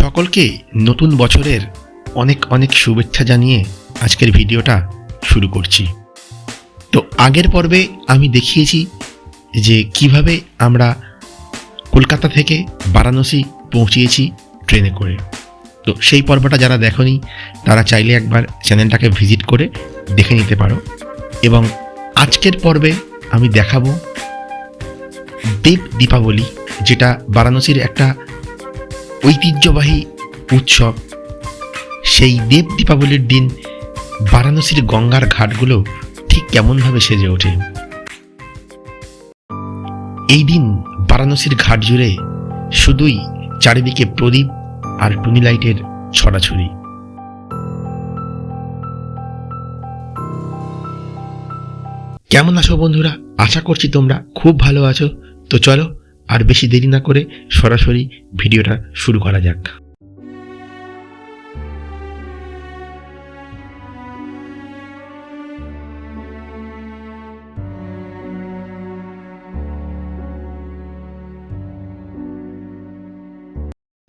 সকলকে নতুন বছরের অনেক অনেক শুভেচ্ছা জানিয়ে আজকের ভিডিওটা শুরু করছি। তো আগের পর্বে আমি দেখিয়েছি যে কিভাবে আমরা কলকাতা থেকে বারাণসী পৌঁছিয়েছি ট্রেনে করে। তো সেই পর্বটা যারা দেখোনি তারা চাইলে একবার চ্যানেলটাকে ভিজিট করে দেখে নিতে পারো। এবং আজকের পর্বে আমি দেখাবো দেব দীপাবলি, যেটা বারাণসীর একটা ঐতিহ্যবাহী উৎসব। সেই দেব দীপাবলির দিন বারাণসীর গঙ্গার ঘাটগুলো ঠিক কেমনভাবে সেজে ওঠে। এই দিন বারাণসীর ঘাট জুড়ে শুধুই চারিদিকে প্রদীপ আর টুনি লাইটের ছড়াছড়ি। কেমন আছো বন্ধুরা? আশা করছি তোমরা খুব ভালো আছো। তো চলো আর বেশি দেরি না করে সরাসরি ভিডিওটা শুরু করা যাক।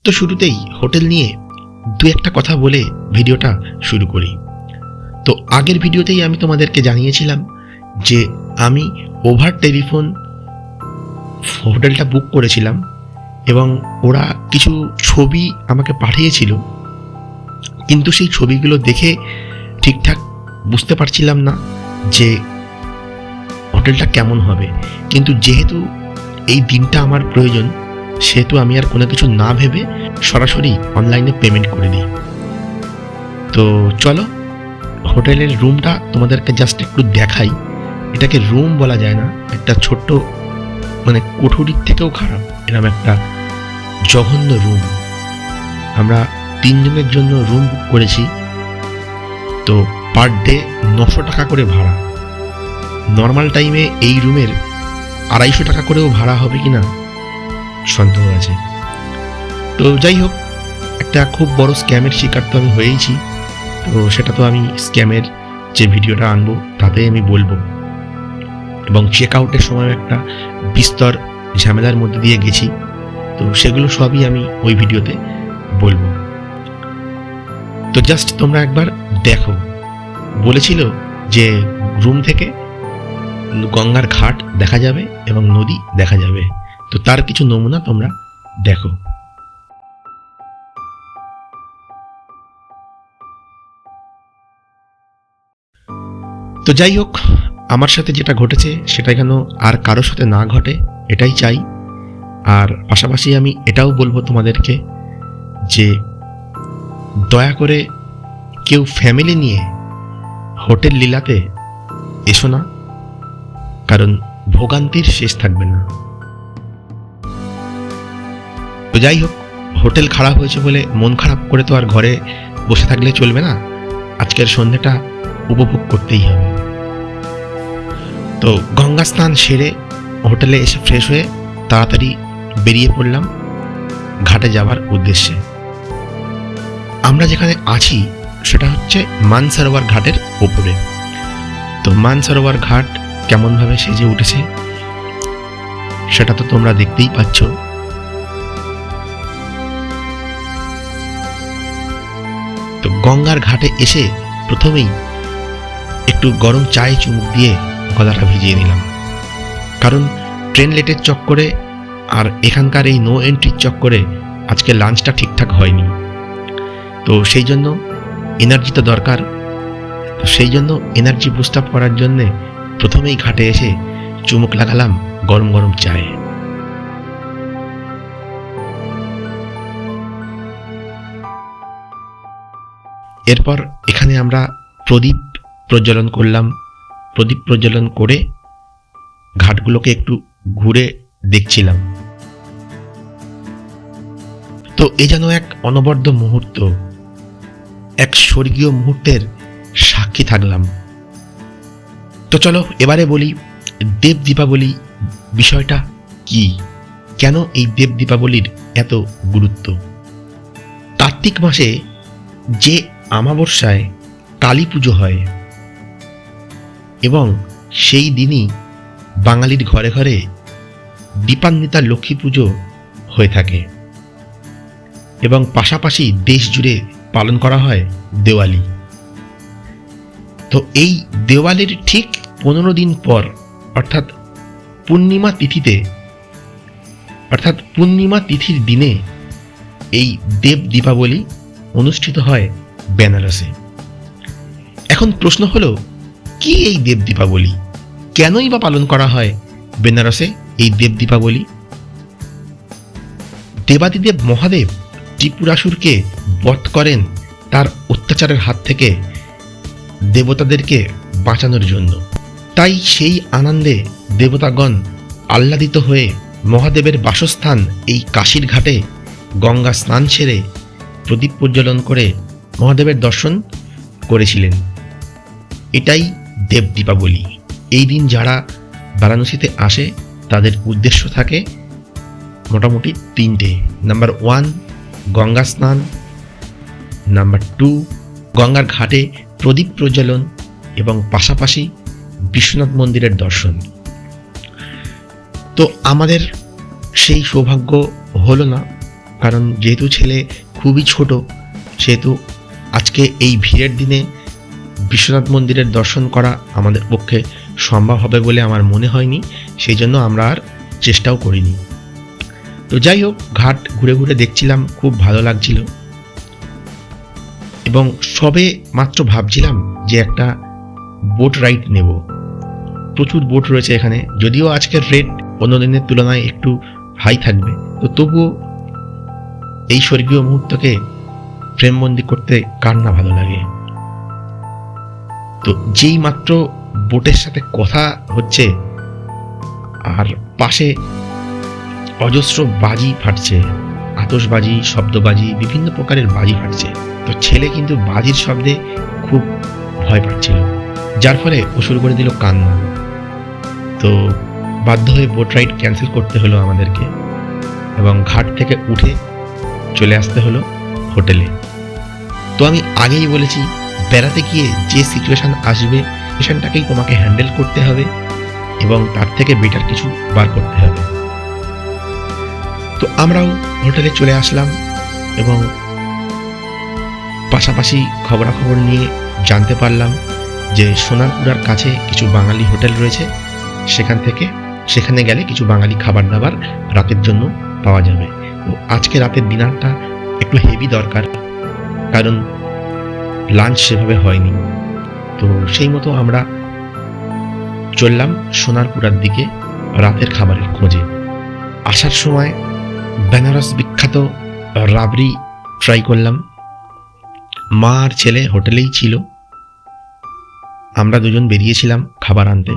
তো শুরুতেই হোটেল নিয়ে দু একটা কথা বলে ভিডিওটা শুরু করি। তো আগের ভিডিওতেই আমি তোমাদেরকে জানিয়েছিলাম যে আমি ওভার টেলিফোন হোটেলটা বুক করেছিলাম এবং ওরা কিছু ছবি আমাকে পাঠিয়েছিল, কিন্তু সেই ছবিগুলো দেখে ঠিকঠাক বুঝতে পারছিলাম না যে হোটেলটা কেমন হবে। কিন্তু যেহেতু এই দিনটা আমার প্রয়োজন, সেহেতু আমি আর কোনো কিছু না ভেবে সরাসরি অনলাইনে পেমেন্ট করে দিই। তো চলো হোটেলের রুমটা তোমাদেরকে জাস্ট একটু দেখাই। এটাকে রুম বলা যায় না, একটা ছোট্ট মানে কোঠরির থেকেও খারাপ এরকম একটা জঘন্য রুম। আমরা 3 জনের জন্য রুম বুক করেছি। তো পার ডে 900 টাকা করে ভাড়া। নর্মাল টাইমে এই রুমের 250 টাকা করেও ভাড়া হবে কিনা সন্দেহ আছে। তো যাই হোক, একটা খুব বড় স্ক্যামের শিকার তো আমি হয়েইছি। তো সেটা তো আমি স্ক্যামের যে ভিডিওটা আনবো তাতে আমি বলবো। এবং চেক আউটের সময় একটা বিস্তর ঝামেলার মধ্যে দিয়ে গেছি, তো সেগুলো সবই আমি ওই ভিডিওতে বলবো। তো জাস্ট তোমরা একবার দেখো। বলেছিল যে রুম থেকে গঙ্গার ঘাট দেখা যাবে এবং নদী দেখা যাবে। তো তার কিছু নমুনা তোমরা দেখো। তো যাই হোক, আমার সাথে যেটা ঘটেছে সেটা যেন আর কারোর সাথে না ঘটে, এটাই চাই। আর পাশাপাশি আমি এটাও বলবো তোমাদেরকে যে দয়া করে কেউ ফ্যামিলি নিয়ে হোটেল লীলাতে এসো না, কারণ ভোগান্তির শেষ থাকবে না। তো যাই হোক, হোটেল খারাপ হয়েছে বলে মন খারাপ করে তো আর ঘরে বসে থাকলে চলবে না। আজকের সন্ধ্যাটা উপভোগ করতেই হবে। তো গঙ্গা স্নান সেরে হোটেলে এসে ফ্রেশ হয়ে তাড়াতাড়ি বেরিয়ে পড়লাম ঘাটে যাওয়ার উদ্দেশ্যে। আমরা যেখানে আছি সেটা হচ্ছে মানসরোবর ঘাটের ওপরে। তো মানসরোবর ঘাট কেমনভাবে সেজে উঠেছে সেটা তো তোমরা দেখতেই পাচ্ছ। তো গঙ্গার ঘাটে এসে প্রথমেই একটু গরম চায়ে চুমুক দিয়ে গলাটা ভিজিয়ে নিলাম, কারণ ট্রেন লেটের চক্করে আর এখানকার এই নো এন্ট্রির চক্করে আজকে লাঞ্চটা ঠিকঠাক হয়নি। তো সেই জন্য এনার্জি তো দরকার। তো সেই জন্য এনার্জি বুস্ট আপ করার জন্যে প্রথমেই ঘাটে এসে চুমুক লাগালাম গরম গরম চায়ে। এরপর এখানে আমরা প্রদীপ প্রজ্বলন করলাম। প্রদীপ প্রজ্বলন করে ঘাটগুলোকে একটু ঘুরে দেখছিলাম। তো এ যেন এক অনবদ্য মুহূর্ত, এক স্বর্গীয় মুহূর্তের সাক্ষী থাকলাম। তো চলো এবারে বলি দেব দীপাবলি বিষয়টা কি, কেন এই দেব দীপাবলির এত গুরুত্ব। কার্তিক মাসে যে অমাবস্যায় কালী পুজো হয় এবং সেই দিনই বাঙালির ঘরে ঘরে দীপান্বিতা লক্ষ্মী পুজো হয়ে থাকে। এবং পাশাপাশি দেশ জুড়ে পালন করা হয় দেওয়ালি। তো এই দেওয়ালির ঠিক 15 দিন পর অর্থাৎ পূর্ণিমা তিথির দিনে এই দেব দীপাবলি অনুষ্ঠিত হয় বেনারসে। এখন প্রশ্ন হলো, কি এই দেব দীপাবলি, কেনই বা পালন করা হয় বেনারসে এই দেব দীপাবলি? দেবাদিদেব মহাদেব ত্রিপুরাসুরকে বধ করেন তার অত্যাচারের হাত থেকে দেবতাদেরকে বাঁচানোর জন্য। তাই সেই আনন্দে দেবতাগণ আহ্লাদিত হয়ে মহাদেবের বাসস্থান এই কাশীর ঘাটে গঙ্গা স্নান সেরে প্রদীপ প্রজ্বলন করে মহাদেবের দর্শন করেছিলেন। এটাই দেব দীপাবলি। এই দিন যারা বারাণসীতে আসে তাদের উদ্দেশ্য থাকে মোটামুটি 3টে। নাম্বার 1 গঙ্গা স্নান, নাম্বার 2 গঙ্গার ঘাটে প্রদীপ প্রজ্বলন এবং পাশাপাশি বিশ্বনাথ মন্দিরের দর্শন। তো আমাদের সেই সৌভাগ্য হলো না, কারণ যেহেতু ছেলে খুবই ছোট, সেহেতু আজকে এই ভিড়ের দিনে বিশ্বনাথ মন্দিরের দর্শন করা আমাদের পক্ষে সম্ভব হবে বলে আমার মনে হয়নি, সেই জন্য আমরা আর চেষ্টাও করিনি। তো যাই হোক, ঘাট ঘুরে ঘুরে দেখছিলাম, খুব ভালো লাগছিল এবং সবে মাত্র ভাবছিলাম যে একটা বোট রাইড নেব। প্রচুর বোট রয়েছে এখানে, যদিও আজকের রেট অন্য দিনের তুলনায় একটু হাই থাকবে, তো তবুও এই স্বর্গীয় মুহূর্তকে প্রেমবন্দি করতে কার না ভালো লাগে। তো যেই মাত্র বোটের সাথে কথা হচ্ছে আর পাশে অজস্র বাজি ফাটছে, আতশবাজি, শব্দবাজি, বিভিন্ন প্রকারের বাজি ফাটছে। তো ছেলে কিন্তু বাজির শব্দে খুব ভয় পাচ্ছিল, যার ফলে ও শুরু করে দিল কান্না। তো বাধ্য হয়ে বোট রাইড ক্যান্সেল করতে হলো আমাদেরকে এবং ঘাট থেকে উঠে চলে আসতে হলো হোটেলে। তো আমি আগেই বলেছি, বেড়াতে গিয়ে যে সিচুয়েশন আসবে সিচুয়েশনটাকেই তোমাকে হ্যান্ডেল করতে হবে এবং তার থেকে বেটার কিছু বার করতে হবে। তো আমরাও হোটেলে চলে আসলাম এবং পাশাপাশি খবরাখবর নিয়ে জানতে পারলাম যে সোনারপুরার কাছে কিছু বাঙালি হোটেল রয়েছে, সেখানে গেলে কিছু বাঙালি খাবার দাবার রাতের জন্য পাওয়া যাবে। তো আজকে রাতের ডিনারটা একটু হেভি দরকার, কারণ লাঞ্চ সেভাবে হয়নি। তো সেই মতো আমরা চললাম সোনারপুরার দিকে রাতের খাবারের খোঁজে। আসার সময় বেনারস বিখ্যাত রাবড়ি ট্রাই করলাম। মা আর ছেলে হোটেলেই ছিল, আমরা দুজন বেরিয়েছিলাম খাবার আনতে।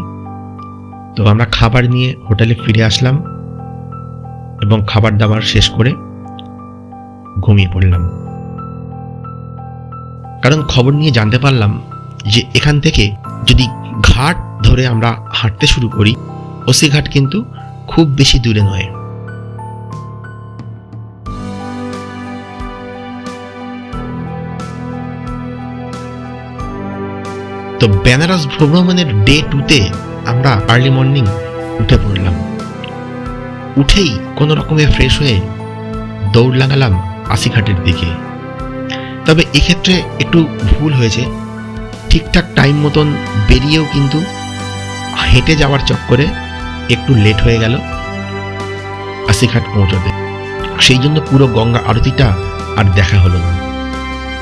তো আমরা খাবার নিয়ে হোটেলে ফিরে আসলাম এবং খাবার দাবার শেষ করে ঘুমিয়ে পড়লাম। কারণ খবর নিয়ে জানতে পারলাম যে এখান থেকে যদি ঘাট ধরে আমরা হাঁটতে শুরু করি, ওসি ঘাট কিন্তু খুব বেশি দূরে নয়। তো বেনারস ভ্রমণের ডে 2তে আমরা আর্লি মর্নিং উঠে পড়লাম। উঠেই কোনো রকমে ফ্রেশ হয়ে দৌড় লাগালাম আশিঘাটের দিকে। তবে এক্ষেত্রে একটু ভুল হয়েছে, ঠিকঠাক টাইম মতন বেরিয়েও কিন্তু হেঁটে যাওয়ার চক্করে একটু লেট হয়ে গেল আশিঘাট পৌঁছতে। সেই জন্য পুরো গঙ্গা আরতিটা আর দেখা হলো না।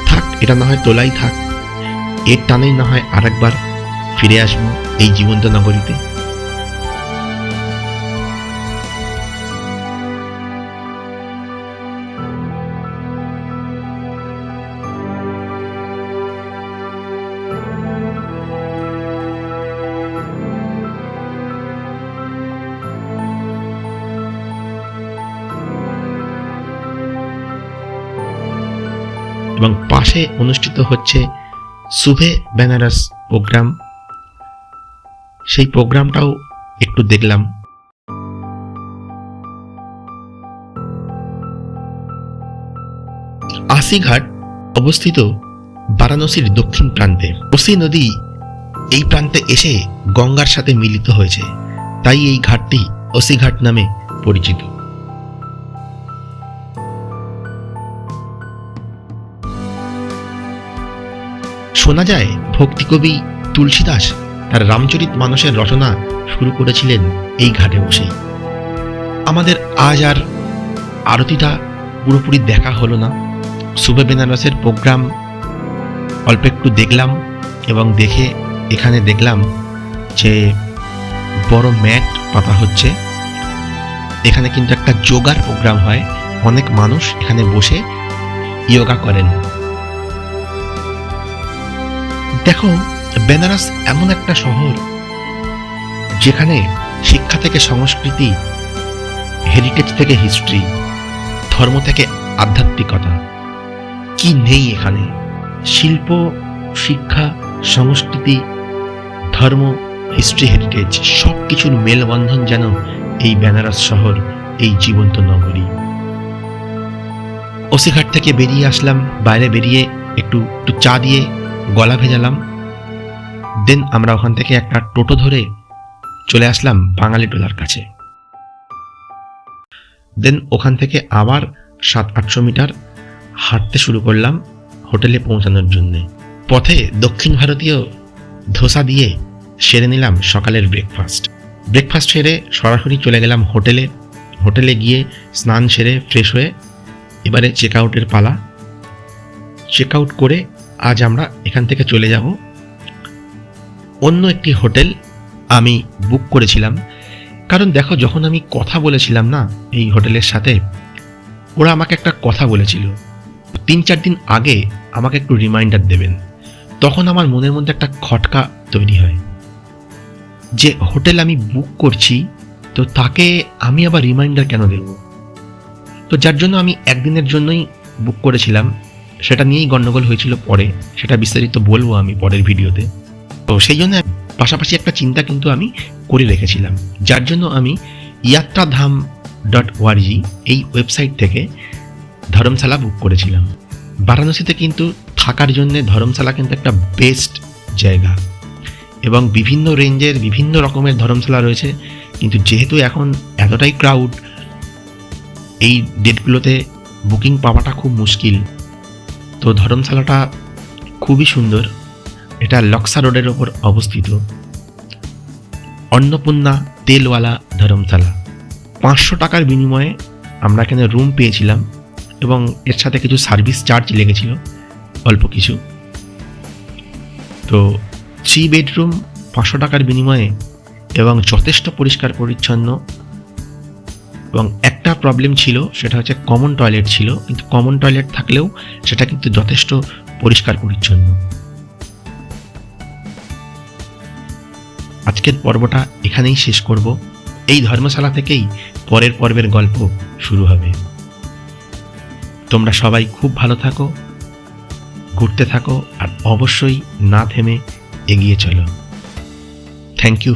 থাক, এটা না হয় তোলাই থাক, এর টানেই না হয় আরেকবার ফিরে আসবো এই জীবন্ত নগরীতে। এবং পাশে অনুষ্ঠিত হচ্ছে সুবে বেনারস প্রোগ্রাম, সেই প্রোগ্রামটাও একটু দেখলাম। আশিঘাট অবস্থিত বারাণসীর দক্ষিণ প্রান্তে। কোসি নদী এই প্রান্তে এসে গঙ্গার সাথে মিলিত হয়েছে, তাই এই ঘাটটি ওসি ঘাট নামে পরিচিত। শোনা যায় ভক্তিকবি তুলসীদাস তার রামচরিত মানসের রচনা শুরু করেছিলেন এই ঘাটে বসেই। আমাদের আজ আর আরতিটা পুরোপুরি দেখা হলো না। সুবে বেনারসের প্রোগ্রাম অল্প একটু দেখলাম এবং দেখে এখানে দেখলাম যে বড় ম্যাট পাতা হচ্ছে। এখানে কিন্তু একটা যোগার প্রোগ্রাম হয়, অনেক মানুষ এখানে বসে যোগা করেন। দেখো, বেনারস এমন একটা শহর যেখানে শিক্ষা থেকে সংস্কৃতি, হেরিটেজ থেকে হিস্ট্রি, ধর্ম থেকে আধ্যাত্মিকতা, কি নেই এখানে। শিল্প, শিক্ষা, সংস্কৃতি, ধর্ম, হিস্ট্রি, হেরিটেজ সব কিছুর মেলবন্ধন যেন এই বেনারস শহর, এই জীবন্ত নগরী। ওসিঘাট থেকে বেরিয়ে আসলাম, বাইরে বেরিয়ে একটু চা দিয়ে গলা ভেজালাম। দেন আমরা ওখান থেকে একটা টোটো ধরে চলে আসলাম বাঙালি টোলার কাছে। দেন ওখান থেকে আবার 700-800 মিটার হাঁটতে শুরু করলাম হোটেলে পৌঁছানোর জন্য। পথে দক্ষিণ ভারতীয় ধোসা দিয়ে সেরে নিলাম সকালের ব্রেকফাস্ট সেরে সরাসরি চলে গেলাম হোটেলে গিয়ে স্নান সেরে ফ্রেশ হয়ে এবারে চেক আউটের পালা। চেক আউট করে আজ আমরা এখান থেকে চলে যাব অন্য একটি হোটেল আমি বুক করেছিলাম। কারণ দেখো, যখন আমি কথা বলেছিলাম না এই হোটেলের সাথে, ওরা আমাকে একটা কথা বলেছিল 3-4 দিন আগে আমাকে একটু রিমাইন্ডার দেবেন। তখন আমার মনের মধ্যে একটা খটকা তৈরি হয় যে হোটেল আমি বুক করছি, তো তাকে আমি আবার রিমাইন্ডার কেন দেব। তো যার জন্য আমি একদিনের জন্যই বুক করেছিলাম। সেটা নিয়েই গন্ডগোল হয়েছিল পরে, সেটা বিস্তারিত বলবো আমি পরের ভিডিওতে। তো সেই জন্য পাশাপাশি একটা চিন্তা কিন্তু আমি করে রেখেছিলাম, যার জন্য আমি yatradham.org এই ওয়েবসাইট থেকে ধর্মশালা বুক করেছিলাম। বারাণসীতে কিন্তু থাকার জন্য ধর্মশালা কিন্তু একটা বেস্ট জায়গা এবং বিভিন্ন রেঞ্জের বিভিন্ন রকমের ধর্মশালা রয়েছে। কিন্তু যেহেতু এখন এতটাই ক্রাউড, এই ডেটগুলোতে বুকিং পাওয়াটা খুব মুশকিল। তো ধর্মশালাটা খুবই সুন্দর। এটা লক্সা রোডের ওপর অবস্থিত, অন্নপূর্ণা তেলওয়ালা ধর্মশালা। 500 টাকার বিনিময়ে আমরা এখানে রুম পেয়েছিলাম এবং এর সাথে কিছু সার্ভিস চার্জ লেগেছিল অল্প কিছু। তো 3 বেডরুম 500 টাকার বিনিময়ে এবং যথেষ্ট পরিষ্কার পরিচ্ছন্ন। এবং একটা প্রবলেম ছিল, সেটা হচ্ছে কমন টয়লেট ছিল, কিন্তু কমন টয়লেট থাকলেও সেটা কিন্তু যথেষ্ট পরিষ্কার পরিচ্ছন্ন। আজকের পর্বটা এখানেই শেষ করব। এই ধর্মশালা থেকেই পরের পর্বের গল্প শুরু হবে। তোমরা সবাই খুব ভালো থাকো, ঘুরতে থাকো আর অবশ্যই না থেমে এগিয়ে চলো। Thank you.